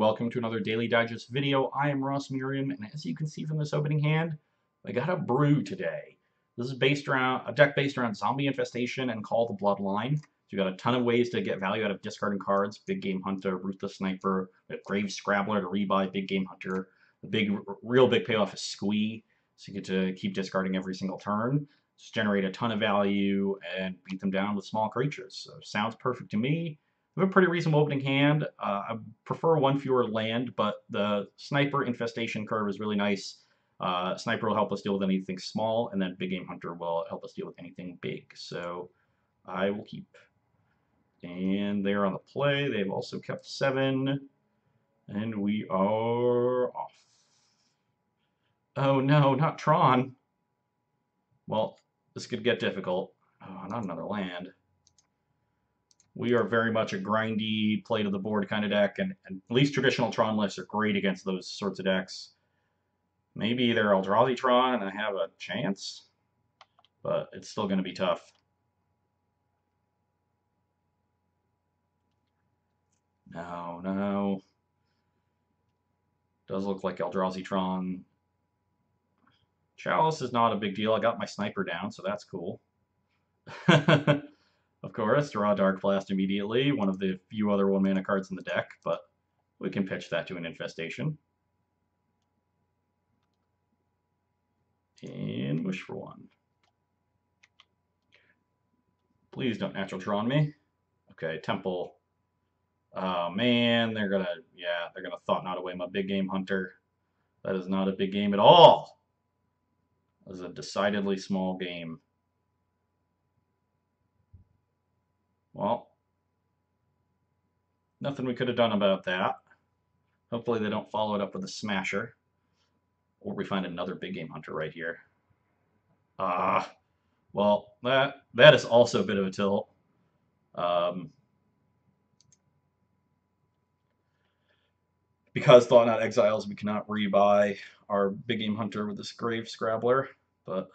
welcome to another Daily Digest video. I am Ross Merriam, and as you can see from this opening hand, I got a brew today. This is based around a deck based around Zombie Infestation and Call the Bloodline. So you got a ton of ways to get value out of discarding cards: Big Game Hunter, Ruthless Sniper, Grave Scrabbler to rebuy Big Game Hunter. The real big payoff is Squee, so you get to keep discarding every single turn. Just generate a ton of value and beat them down with small creatures. So sounds perfect to me. I have a pretty reasonable opening hand. I prefer one fewer land, but the Sniper Infestation curve is really nice. Sniper will help us deal with anything small, and then Big Game Hunter will help us deal with anything big. So I will keep. And they're on the play. They've also kept 7. And we are off. Oh no, not Tron. Well, this could get difficult. Oh, not another land. We are very much a grindy, play to the board kind of deck, and at least traditional Tron lists are great against those sorts of decks. Maybe either Eldrazi Tron and I have a chance, but it's still going to be tough. No. Does look like Eldrazi Tron. Chalice is not a big deal. I got my Sniper down, so that's cool. Of course, draw Dark Blast immediately, one of the few other 1-mana cards in the deck, but we can pitch that to an Infestation. And wish for 1. Please don't Natural Tron me. Okay, Temple. Oh man, they're gonna Thought Knot away my Big Game Hunter. That is not a big game at all. That is a decidedly small game. Well, nothing we could have done about that. Hopefully they don't follow it up with a Smasher. Or we find another Big Game Hunter right here. Well, that is also a bit of a tilt. Because Thought Knot exiles, we cannot rebuy our Big Game Hunter with this Grave Scrabbler, but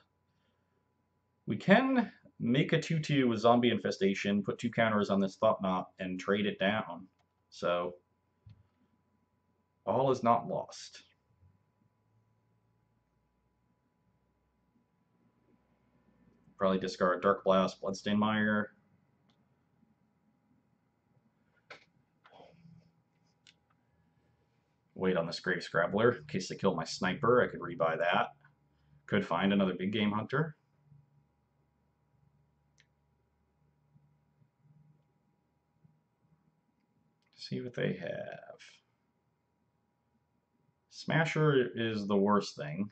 we can make a 2/2 with Zombie Infestation, put 2 counters on this Thought Knot, and trade it down. So all is not lost. Probably discard Dark Blast, Bloodstained Mire. Wait on this Grave Scrabbler in case they kill my Sniper. I could rebuy that. Could find another Big Game Hunter. See what they have. Smasher is the worst thing.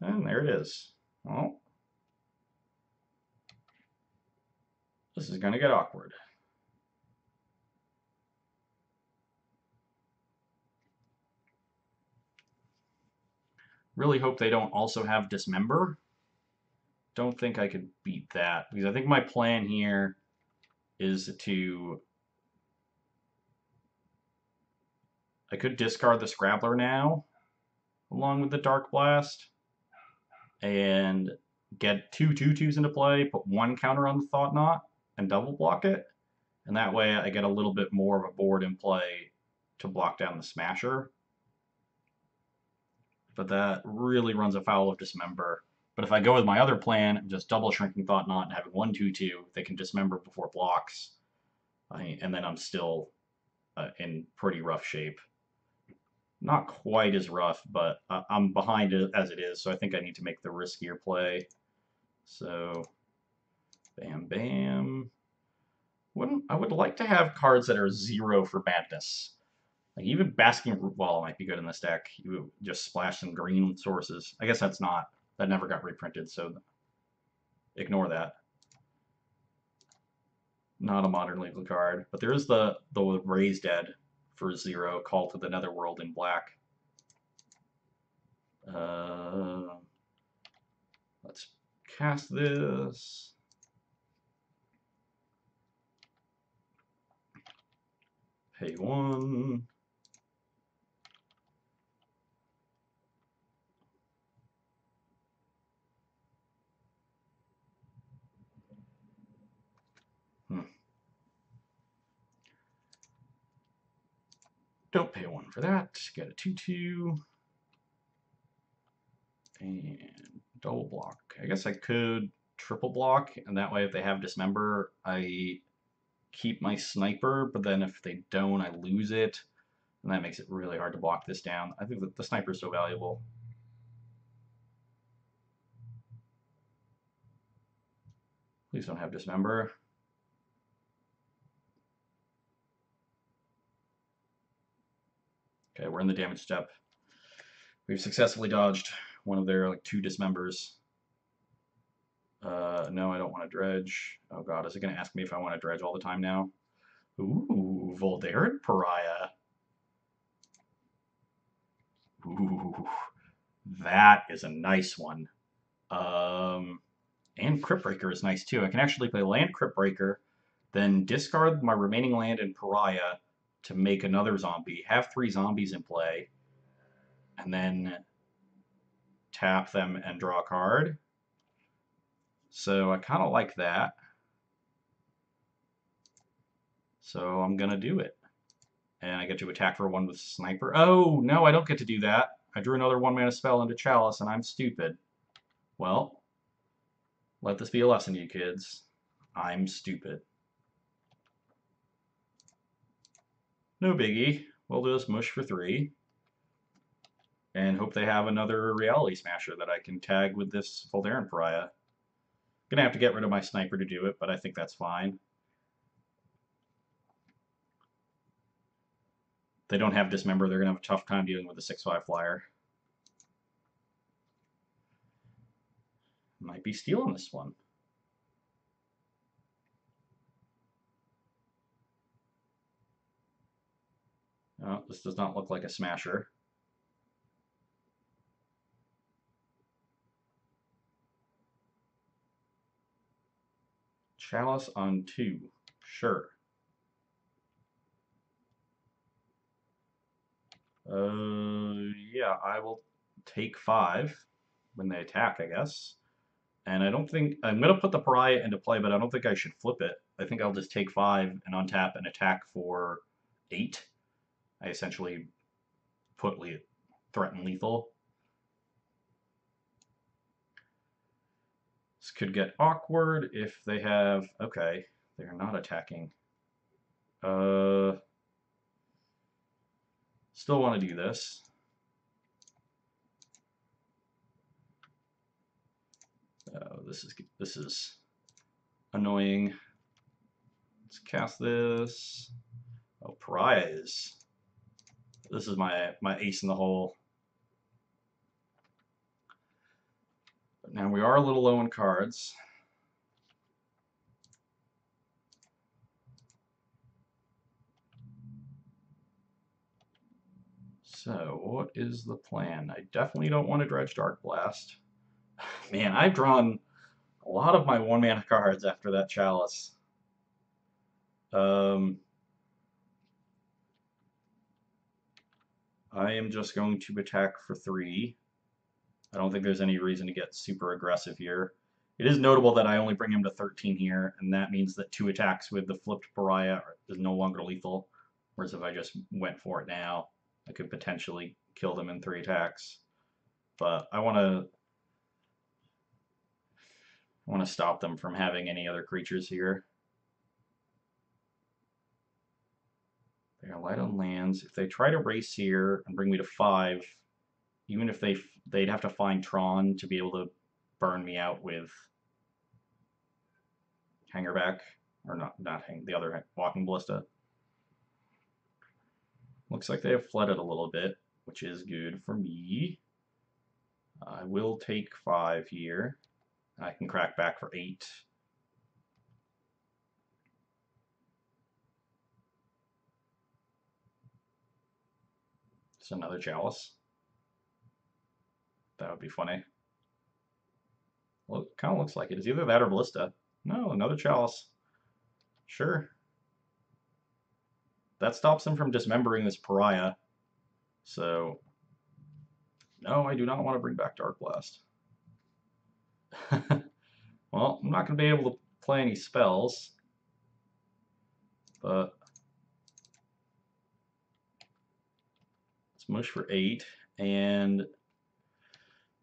And there it is. Well, this is going to get awkward. Really hope they don't also have Dismember. Don't think I could beat that, because I think my plan here is to... I could discard the Scrabbler now, along with the Dark Blast, and get 2 2/2s into play, put 1 counter on the Thought Knot, and double block it. And that way I get a little bit more of a board in play to block down the Smasher. But that really runs afoul of Dismember. But if I go with my other plan, just double shrinking Thought Knot and having 1 2/2, they can Dismember before blocks. And then I'm still in pretty rough shape. Not quite as rough, but I'm behind it as it is, so I think I need to make the riskier play. So, bam, bam. I would like to have cards that are 0 for madness. Like even Basking Root Wall might be good in this deck. You just splash some green sources. I guess that never got reprinted, so ignore that. Not a modern legal card, but there is the Raise Dead for 0, Call to the Netherworld in black. Let's cast this. Pay 1. Don't pay 1 for that. Get a 2/2. And double block. I guess I could triple block, and that way if they have Dismember, I keep my sniper, but then if they don't, I lose it. And that makes it really hard to block this down. I think that the sniper is so valuable. Please don't have Dismember. Okay, we're in the damage step. We've successfully dodged one of their like 2 Dismembers. No, I don't want to dredge. Oh god, is it going to ask me if I want to dredge all the time now? Ooh, Voldared Pariah. Ooh, that is a nice one. And Crypt Breaker is nice too. I can actually play land Crypt Breaker, then discard my remaining land in Pariah to make another zombie, have 3 zombies in play, and then tap them and draw a card. So I kind of like that. So I'm going to do it. And I get to attack for 1 with Sniper. Oh, no, I don't get to do that. I drew another 1-mana spell into Chalice, and I'm stupid. Well, let this be a lesson to you kids. I'm stupid. No biggie. We'll just mush for 3. And hope they have another Reality Smasher that I can tag with this Voldaren Pariah. Gonna have to get rid of my Sniper to do it, but I think that's fine. If they don't have Dismember, they're gonna have a tough time dealing with the 6/5 flyer. Might be stealing this one. Oh, this does not look like a Smasher. Chalice on 2. Sure. Yeah, I will take 5 when they attack, I guess. And I don't think... I'm going to put the Pariah into play, but I don't think I should flip it. I think I'll just take 5 and untap and attack for 8. I essentially threaten lethal. This could get awkward if they have... Okay, they're not attacking. Still want to do this. Oh, this is annoying. Let's cast this. Oh, Pariah is... This is my ace in the hole. But now we are a little low in cards. So, what is the plan? I definitely don't want to dredge Dark Blast. Man, I've drawn a lot of my 1-mana cards after that Chalice. I am just going to attack for 3. I don't think there's any reason to get super aggressive here. It is notable that I only bring him to 13 here, and that means that 2 attacks with the flipped Pariah is no longer lethal. Whereas if I just went for it now, I could potentially kill them in 3 attacks. But I want to stop them from having any other creatures here. They're light on lands. If they try to race here and bring me to 5, even if they'd have to find Tron to be able to burn me out with Hangerback, or the other Walking Ballista. Looks like they have flooded a little bit, which is good for me. I will take 5 here. I can crack back for 8. It's another Chalice. That would be funny. Well, it kind of looks like it. It's either that or Ballista. No, another Chalice. Sure. That stops him from dismembering this Pariah. So, no, I do not want to bring back Dark Blast. Well, I'm not going to be able to play any spells. But Smush for 8, and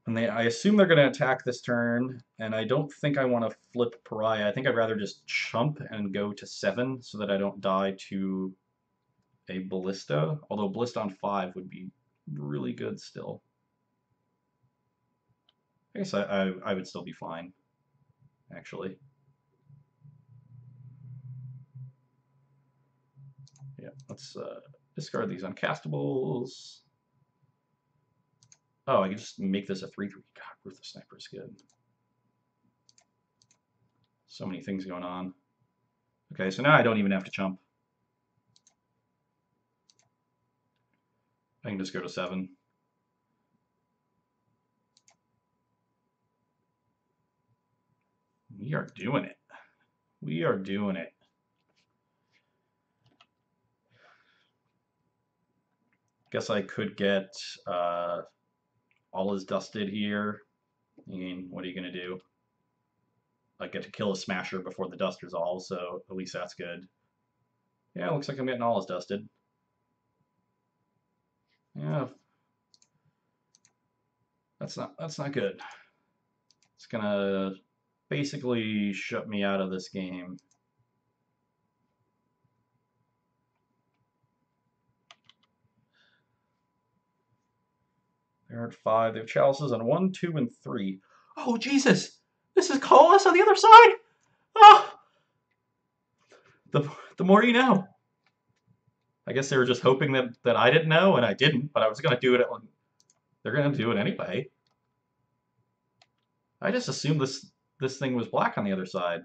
I assume they're going to attack this turn, and I don't think I want to flip Pariah. I think I'd rather just chump and go to 7 so that I don't die to a Ballista, although Ballista on 5 would be really good still. I guess I would still be fine, actually. Yeah, let's discard these uncastables. Oh, I can just make this a 3/3. God, Ruthless Sniper is good. So many things going on. Okay, so now I don't even have to chump. I can just go to 7. We are doing it. We are doing it. Guess I could get all is dusted here. I mean, what are you going to do? I get to kill a smasher before the dust resolves, so at least that's good. Yeah, looks like I'm getting all is dusted. Yeah. That's not good. It's gonna basically shut me out of this game. They're at 5. They have chalices on 1, 2, and 3. Oh, Jesus! This is colorless on the other side! Ah! The more you know. I guess they were just hoping that I didn't know, and I didn't, but I was going to do it. They're going to do it anyway. I just assumed this thing was black on the other side.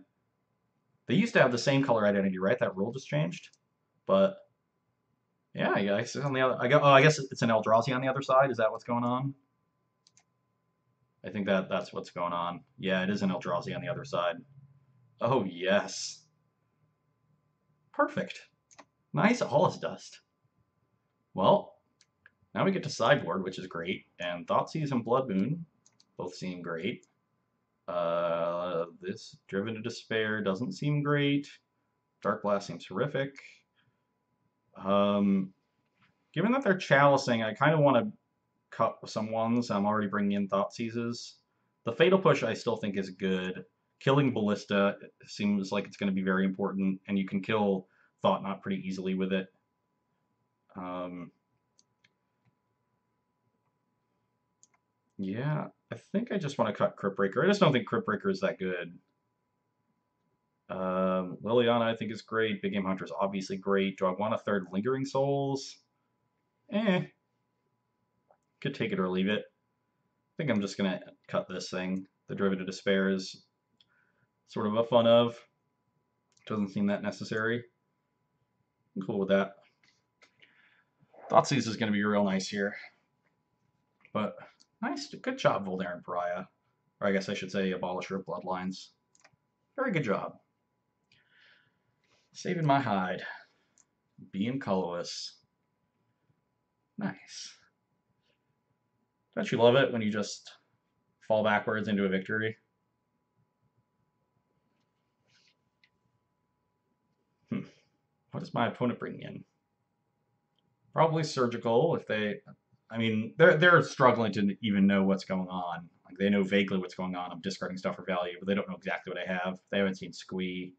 They used to have the same color identity, right? That rule just changed. But yeah, I guess on the other. I guess it's an Eldrazi on the other side. Is that what's going on? I think that's what's going on. Yeah, it is an Eldrazi on the other side. Oh yes. Perfect. Nice Allus Dust. Well, now we get to sideboard, which is great, and Thoughtseize and Blood Moon both seem great. This Driven to Despair doesn't seem great. Dark Blast seems horrific. Given that they're chalicing, I kind of want to cut some ones. I'm already bringing in Thoughtseizes. The Fatal Push I still think is good. Killing Ballista seems like it's going to be very important, and you can kill Thought-Knot pretty easily with it. Yeah, I think I just want to cut Crypt Breaker. I just don't think Crypt Breaker is that good. Liliana I think is great. Big Game Hunter is obviously great. Do I want a third Lingering Souls? Could take it or leave it. I think I'm just going to cut this thing. The Driven to Despair is sort of a fun of. Doesn't seem that necessary. I'm cool with that. Thoughtseize is going to be real nice here. But nice, good job, Voldaren Pariah. Or I guess I should say Abolisher of Bloodlines. Very good job. Saving my hide. Being colorless. Nice. Don't you love it when you just fall backwards into a victory? What is my opponent bringing in? Probably Surgical. If they, I mean, they're struggling to even know what's going on. Like they know vaguely what's going on. I'm discarding stuff for value, but they don't know exactly what I have. They haven't seen Squee.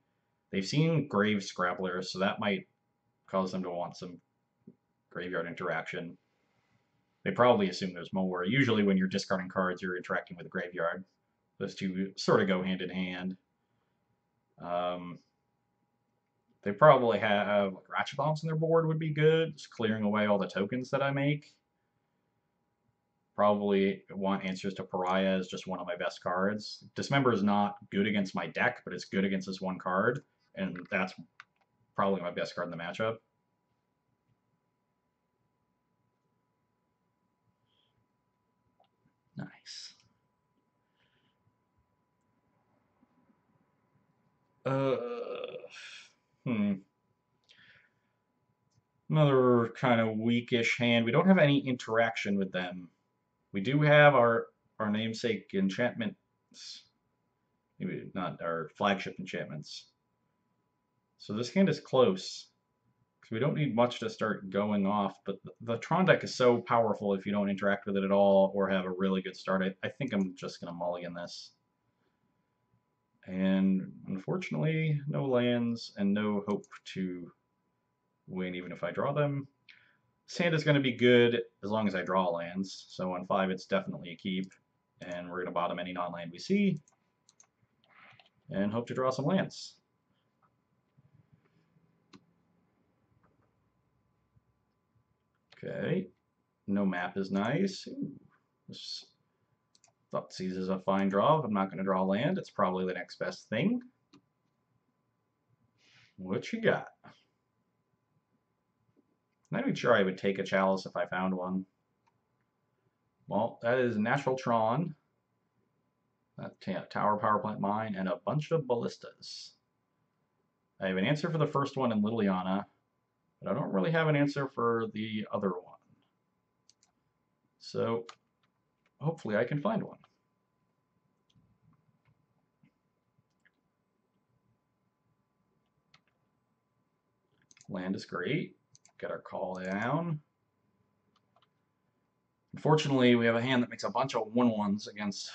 They've seen Grave Scrabblers, so that might cause them to want some graveyard interaction. They probably assume there's more. Usually when you're discarding cards, you're interacting with a graveyard. Those two sort of go hand in hand. They probably have like Ratchet Bombs on their board would be good. Just clearing away all the tokens that I make. Probably want Answers to Pariah as just one of my best cards. Dismember is not good against my deck, but it's good against this one card. And that's probably my best card in the matchup. Nice. Another kind of weakish hand. We don't have any interaction with them. We do have our namesake enchantments. Maybe not our flagship enchantments. So this hand is close. So we don't need much to start going off, but the Tron deck is so powerful if you don't interact with it at all or have a really good start. I think I'm just going to mulligan this. And unfortunately, no lands and no hope to win even if I draw them. Sand is going to be good as long as I draw lands. So on 5, it's definitely a keep. And we're going to bottom any non-land we see. And hope to draw some lands. Okay. No map is nice. Ooh, this Thoughtseize is a fine draw. If I'm not going to draw land, it's probably the next best thing. What you got? I'm not sure I would take a Chalice if I found one. Well, that is Natural Tron, Tower Power Plant Mine, and a bunch of Ballistas. I have an answer for the first one in Liliana, but I don't really have an answer for the other one. So hopefully I can find one. Land is great. Get our call down. Unfortunately, we have a hand that makes a bunch of 1/1s against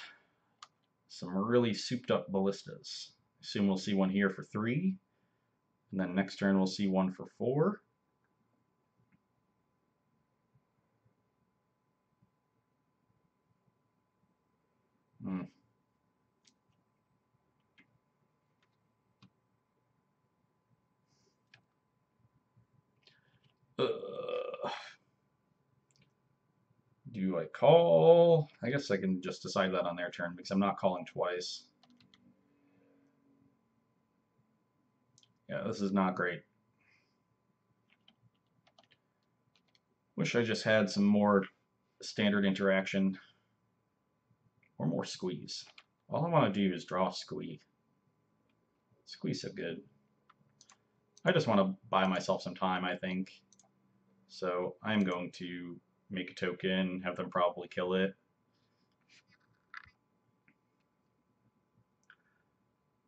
some really souped up Ballistas. Assume we'll see one here for 3. And then next turn we'll see one for 4. Do I call? I guess I can just decide that on their turn because I'm not calling twice. Yeah, this is not great. Wish I just had some more standard interaction or more squeeze. All I want to do is draw Squee. Squee's so good. I just want to buy myself some time, I think. So I'm going to make a token, have them probably kill it.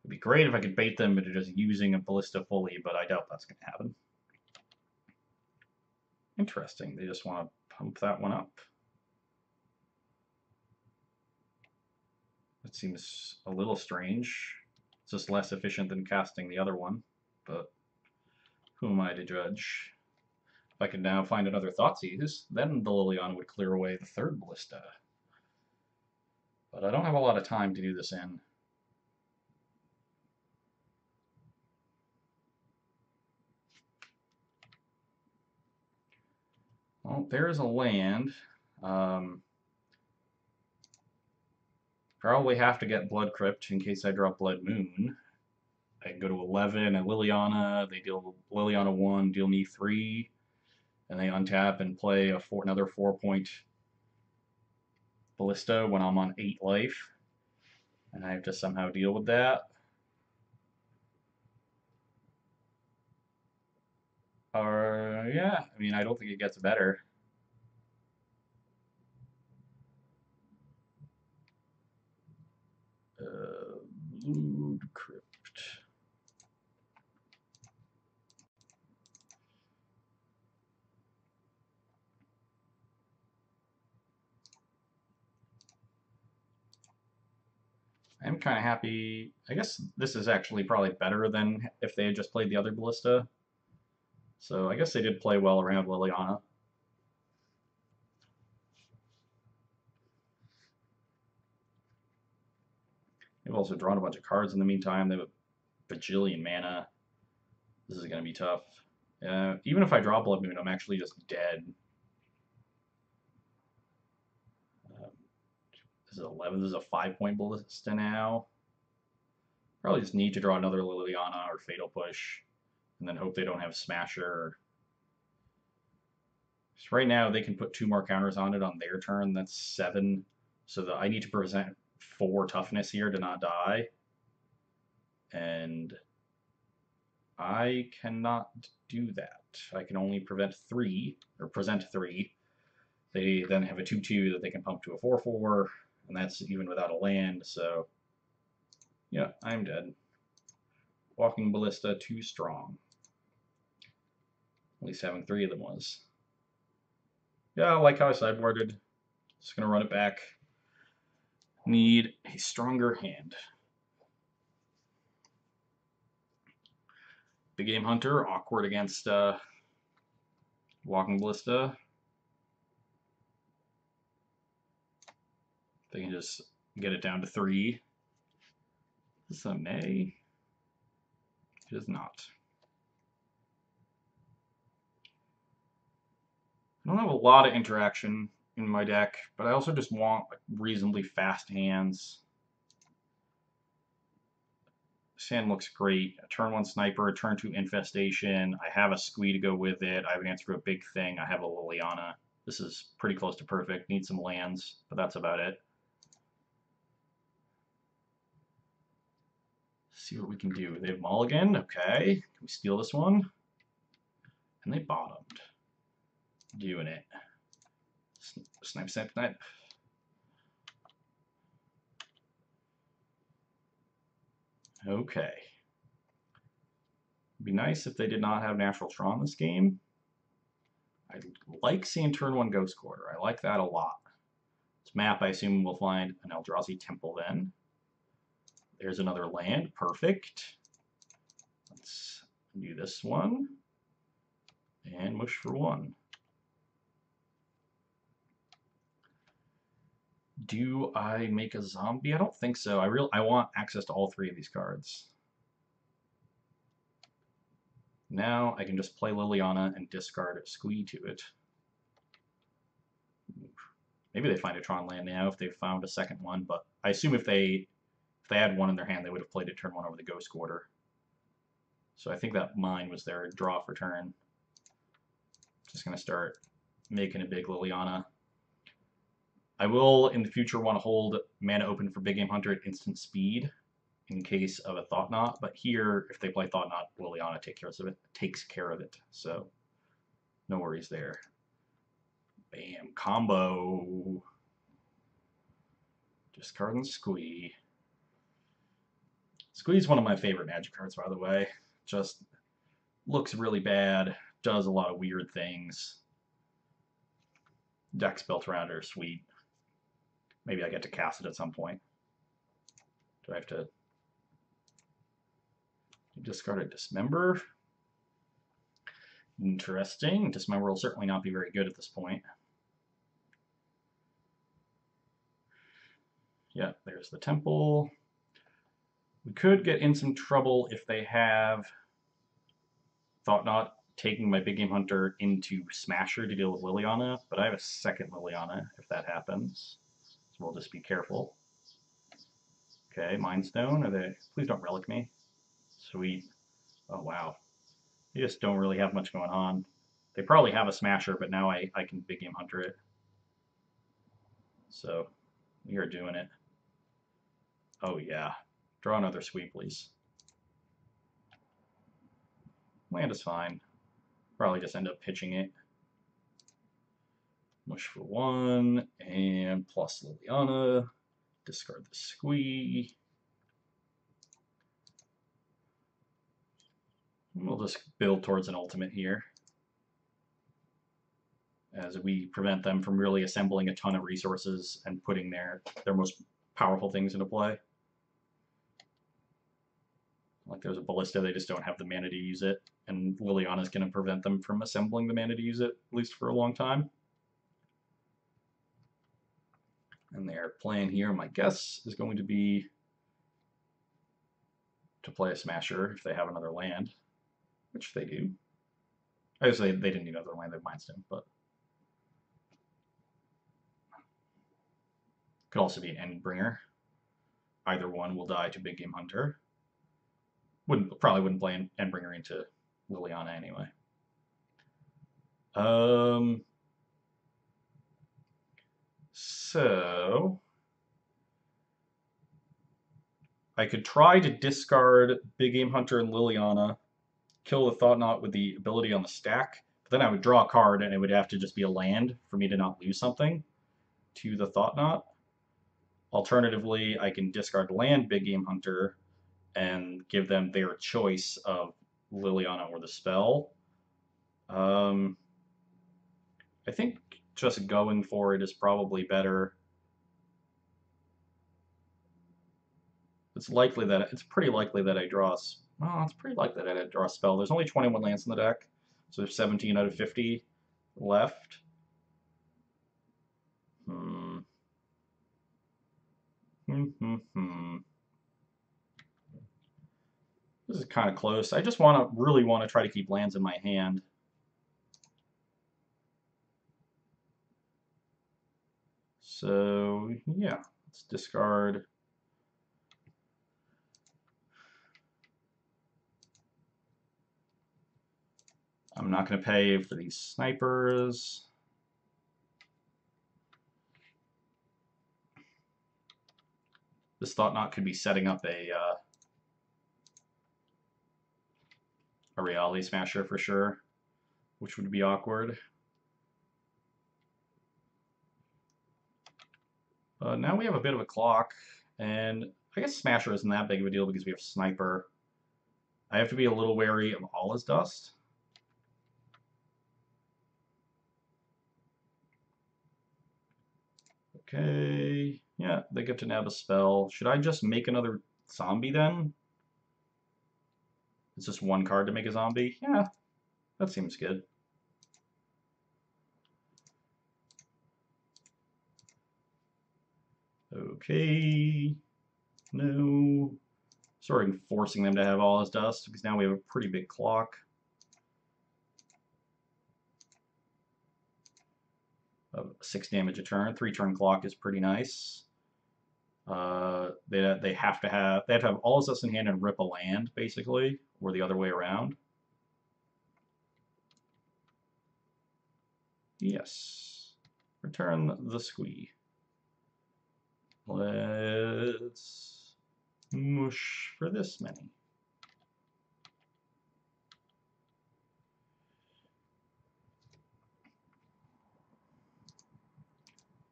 It'd be great if I could bait them into just using a Ballista fully, but I doubt that's going to happen. Interesting, they just want to pump that one up. That seems a little strange. It's just less efficient than casting the other one, but who am I to judge? If I could now find another Thoughtseize, then the Liliana would clear away the third Ballista. But I don't have a lot of time to do this in. Well, there's a land. Probably have to get Blood Crypt in case I draw Blood Moon. I can go to 11 and Liliana. They deal Liliana 1, deal me 3, and they untap and play another 4-point Ballista when I'm on 8 life. And I have to somehow deal with that. Yeah, I mean, I don't think it gets better. Blood Crypt. I'm kind of happy. I guess this is actually probably better than if they had just played the other Ballista. So I guess they did play well around Liliana. They've also drawn a bunch of cards in the meantime. They have a bajillion mana. This is going to be tough. Even if I draw Blood Moon, I'm actually just dead. This is 11. This is a 5-point Ballista now. Probably just need to draw another Liliana or Fatal Push, and then hope they don't have Smasher. So right now they can put 2 more counters on it on their turn. That's 7. So I need to present 4 toughness here to not die. And I cannot do that. I can only prevent 3, or present 3. They then have a 2/2 that they can pump to a 4/4, and that's even without a land, so yeah, I'm dead. Walking Ballista too strong. least having 3 of them was. Yeah, I like how I sideboarded. Just going to run it back. Need a stronger hand. Big Game Hunter, awkward against Walking Ballista. They can just get it down to 3. Is this a May? It is not. I don't have a lot of interaction in my deck, but I also just want like, reasonably fast hands. This hand looks great. A turn 1 Sniper, a turn 2 Infestation. I have a Squee to go with it. I have an answer for a big thing. I have a Liliana. This is pretty close to perfect. Need some lands, but that's about it. See what we can do. They have Mulligan. Okay. Can we steal this one? And they bottomed. Doing it. Snipe, snipe, snipe. Okay. It'd be nice if they did not have Natural Draw in this game. I like seeing turn 1 Ghost Quarter. I like that a lot. This map, I assume we'll find an Eldrazi Temple then. There's another land. Perfect. Let's do this one. And mush for 1. Do I make a zombie? I don't think so. I want access to all 3 of these cards. Now I can just play Liliana and discard a Squee to it. Maybe they find a Tron land now if they found a second one, but I assume if they had one in their hand, they would have played it turn 1 over the Ghost Quarter. So I think that mine was their draw for turn. Just going to start making a big Liliana. I will, in the future, want to hold mana open for Big Game Hunter at instant speed in case of a Thought Knot, but here, if they play Thought Knot, Liliana takes care of it, so no worries there. Bam, combo. Discard and Squee. Squee's one of my favorite Magic cards, by the way. Just looks really bad, does a lot of weird things. Decks built around her, sweet. Maybe I get to cast it at some point. Do I have to discard a Dismember? Interesting. Dismember will certainly not be very good at this point. Yeah, there's the Temple. We could get in some trouble if they have Thought Knot taking my Big Game Hunter into Smasher to deal with Liliana, but I have a second Liliana if that happens. So we'll just be careful. Okay, Mind Stone. Are they? Please don't relic me. Sweet. Oh wow. They just don't really have much going on. They probably have a Smasher, but now I can Big Game Hunter it. So we are doing it. Oh yeah. Draw another Squee, please. Land is fine. Probably just end up pitching it. Mush for 1, and plus Liliana. Discard the Squee. We'll just build towards an ultimate here, as we prevent them from really assembling a ton of resources and putting their most powerful things into play. Like there's a Ballista, they just don't have the mana to use it, and Liliana's going to prevent them from assembling the mana to use it, at least for a long time. And their plan here, my guess, is going to be to play a Smasher if they have another land, which they do. I would say they didn't need another land, they have Mindstone, but could also be an Endbringer. Either one will die to Big Game Hunter. Probably wouldn't play Endbringer into Liliana anyway. So I could try to discard Big Game Hunter and Liliana, kill the Thought Knot with the ability on the stack, but then I would draw a card and it would have to just be a land for me to not lose something to the Thought Knot. Alternatively, I can discard land Big Game Hunter and give them their choice of Liliana or the spell. I think just going for it is probably better. It's pretty likely that I draw. Well, it's pretty likely that I draw a spell. There's only 21 lands in the deck, so there's 17 out of 50 left. Hmm. This is kind of close. I just really want to try to keep lands in my hand. So yeah, let's discard. I'm not going to pay for these snipers. This Thought-Knot could be setting up a Reality Smasher for sure, which would be awkward. Now we have a bit of a clock, and I guess Smasher isn't that big of a deal because we have Sniper. I have to be a little wary of All Is Dust. Okay, yeah, they get to nab a spell. Should I just make another zombie then? It's just one card to make a zombie? Yeah, that seems good. Okay, no. Sort of forcing them to have All Is Dust because now we have a pretty big clock. 6 damage a turn. 3-turn clock is pretty nice. They have to have All Is Dust in hand and rip a land basically, or the other way around. Yes. Return the Squee. Let's mush for this many.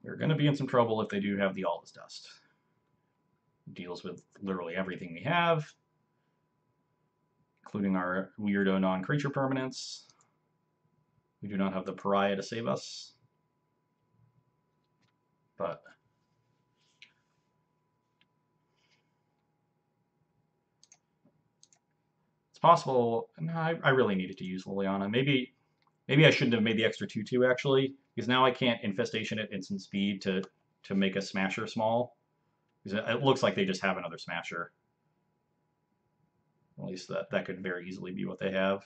They're going to be in some trouble if they do have the All Is Dust. It deals with literally everything we have, including our weirdo non-creature permanents. We do not have the Pariah to save us. But it's possible. No, I really needed to use Liliana. Maybe I shouldn't have made the extra 2/2 actually, because now I can't Infestation at instant speed to make a Smasher small. Because it looks like they just have another Smasher. At least that could very easily be what they have.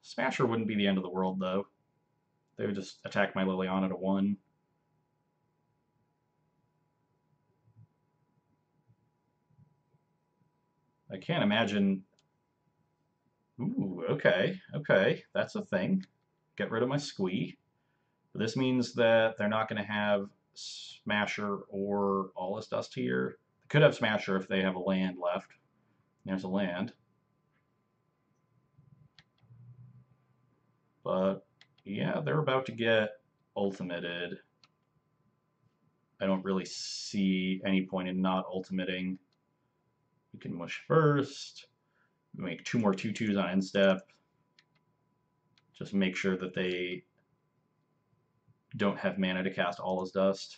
Smasher wouldn't be the end of the world though. They would just attack my Liliana to 1. I can't imagine. Ooh, okay, that's a thing. Get rid of my Squee. This means that they're not going to have Smasher or All Is Dust here. They could have Smasher if they have a land left. There's a land. But yeah, they're about to get ultimated. I don't really see any point in not ultimating. We can mush first. Make 2 more 2/2s on end step. Just make sure that they don't have mana to cast All Is Dust.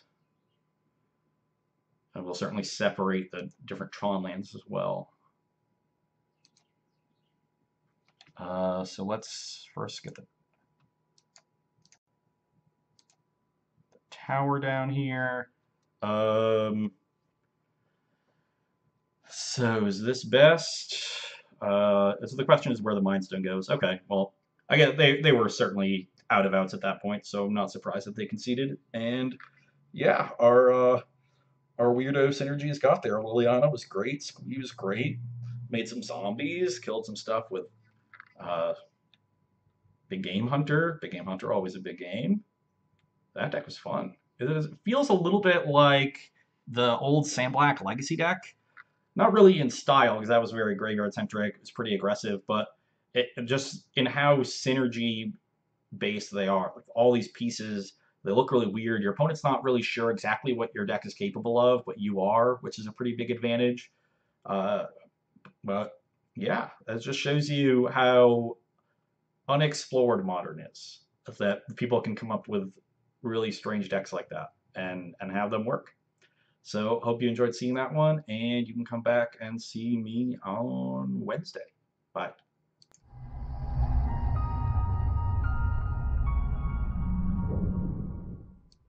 And we'll certainly separate the different Tron lands as well. So let's first get the tower down here. So is this best? So the question is where the Mind Stone goes. Okay, well, I guess they were certainly out of outs at that point, so I'm not surprised that they conceded. And yeah, our weirdo synergies got there. Liliana was great. Squee was great. Made some zombies. Killed some stuff with Big Game Hunter. Big Game Hunter, always a big game. That deck was fun. It feels a little bit like the old Sandblack Legacy deck. Not really in style, because that was very graveyard centric. It was pretty aggressive, but it just in how synergy based they are. Like all these pieces They look really weird. Your opponent's not really sure exactly what your deck is capable of, but you are, which is a pretty big advantage. Uh, but yeah, that just shows you how unexplored Modern is. That people can come up with really strange decks like that and have them work. So hope you enjoyed seeing that one, and you can come back and see me on Wednesday. Bye.